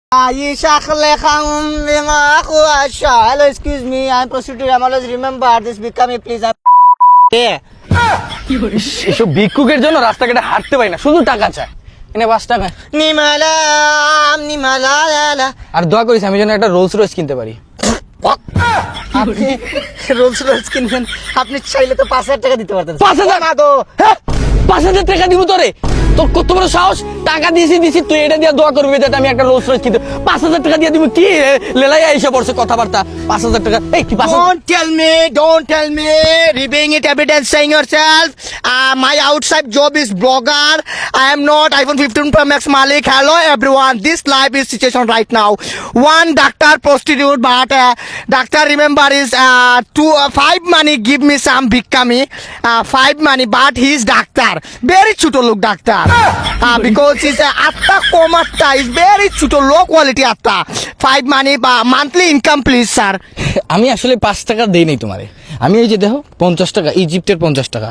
Excuse me, I'm prostitute. I'm always remember this. Become me, please. এসব ভিক্ষুকের জন্য রাস্তাঘাটে হাঁটতে পারি না, শুধু টাকা চায়। এনে 5 টাকা। নিমালা আর দোয়া করিস আমি যেন একটা রোলস রয়েস কিনতে পারি। আপনি রোলস রয়েস কিনবেন, আপনি চাইলে তো 5,000 টাকা দিতে পারতেন। 5,000 না তো, 5,000 টাকা দিব তোরে? তোর কত বড় সাহস! টাকা দিয়েছি তুই এটা দিয়ে দোয়া করবি যাতে আমি একটা রোলস রয়েস কিনতে। 5,000 টাকা দিয়ে দিব? কি লেলাইয়া এসে পড়ছে কথাবার্তা। 5,000 টাকা? এই কি 5,000? don't tell me, reviewing it evidence, saying yourself. My outside job is blogger. I am not iPhone 15 Pro Max Malik. Hello everyone, this life is situation right now. One doctor prostitute, but doctor remember is 5 money give me some bhikkami. 5 money, but he's doctor. Very chuto look doctor. Because he's atta komatta is very chuto low quality atta. 5 money monthly income please sir. আমি আসলে 5 টাকা দেই নাই তোমারে। আমি এই যে দেখো 50 টাকা, ইজিপ্টের 50 টাকা।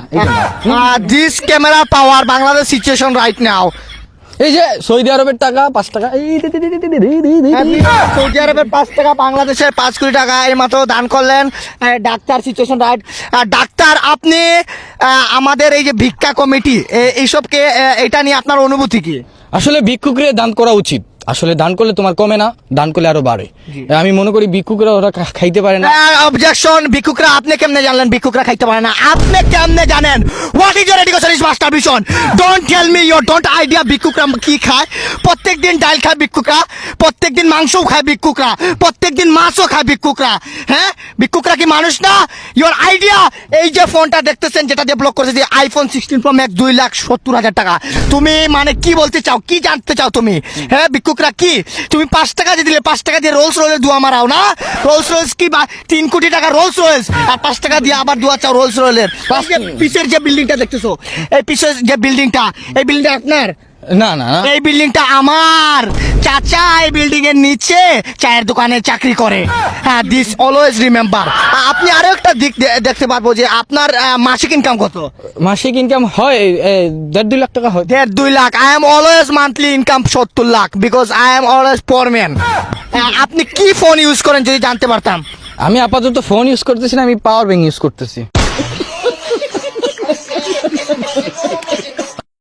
This camera power Bangladesh situation right now. এই যে সৌদি আরবের টাকা 5 টাকা। সৌদি আরবের 5 টাকা, বাংলাদেশের 5 কোটি টাকা এই মাত্র দান করলেন। Doctor situation right. ডাক্তার আপনি আমাদের এই যে ভিক্ষা কমিটি এইসবকে এটা নিয়ে আপনার অনুভূতি কি? আসলে ভিক্ষুকরে দান করা উচিত। আসলে দান করলে তোমার কমে না, দান করলে আরো বাড়ে। আমি মনে করি ভিক্ষুকরা ওরা খাইতে পারে না। অবজেকশন। ভিক্ষুকরা আপনি কেমনে জানলেন ভিক্ষুকরা খাইতে পারে না? আপনি কেমনে জানেন? What is your education is master vision. Don't tell me your don't idea ভিক্ষুকরা কি খায়। প্রত্যেকদিন ডাল খায় ভিক্ষুকরা, প্রত্যেকদিন মাংসও খায় ভিক্ষুকরা, প্রত্যেকদিন মাছও খায় ভিক্ষুকরা। হ্যাঁ, ভিক্ষুকরা কি মানুষ না? Your idea. এই যে ফোনটা দেখতেছেন যেটা দিয়ে ব্লক করেছে, আইফোন 16 প্রো ম্যাক্স 2,70,000 টাকা। তুমি মানে কি বলতে চাও, কি জানতে চাও তুমি? হ্যাঁ, ভিক্ষুকরা কি তুমি 5 টাকা দিয়ে দিলে 5 টাকা দিয়ে রোলস রয়েস দোয়া মারাও না? রোলস রয়েস কি 3 কোটি টাকা রোলস রয়েস, আর 5 টাকা দিয়ে আবার দোয়া চাও রোলস রয়েসের। পিছের যে বিল্ডিংটা দেখতেছো, এই পিছের যে বিল্ডিংটা, এই বিল্ডিংটা আপনার? না না, এই বিল্ডিংটা আমার। চাচা এই বিল্ডিং এর নিচে চায়ের দোকানে চাকরি করে। হ্যাঁ, দিস অলওয়েজ রিমেম্বার। আপনি আরো একটা দিক দেখতে পারবো যে আপনার মাসিক ইনকাম কত? মাসিক ইনকাম হয় 1.5-2 লাখ টাকা হয়। 1.5-2 lakh. I am always monthly income 70 lakh, because I am always poor man. আপনি কি ফোন ইউজ করেন যদি জানতে পারতাম? আমি আপাতত ফোন ইউজ করতেছি না, আমি পাওয়ার ব্যাংক ইউজ করতেছি।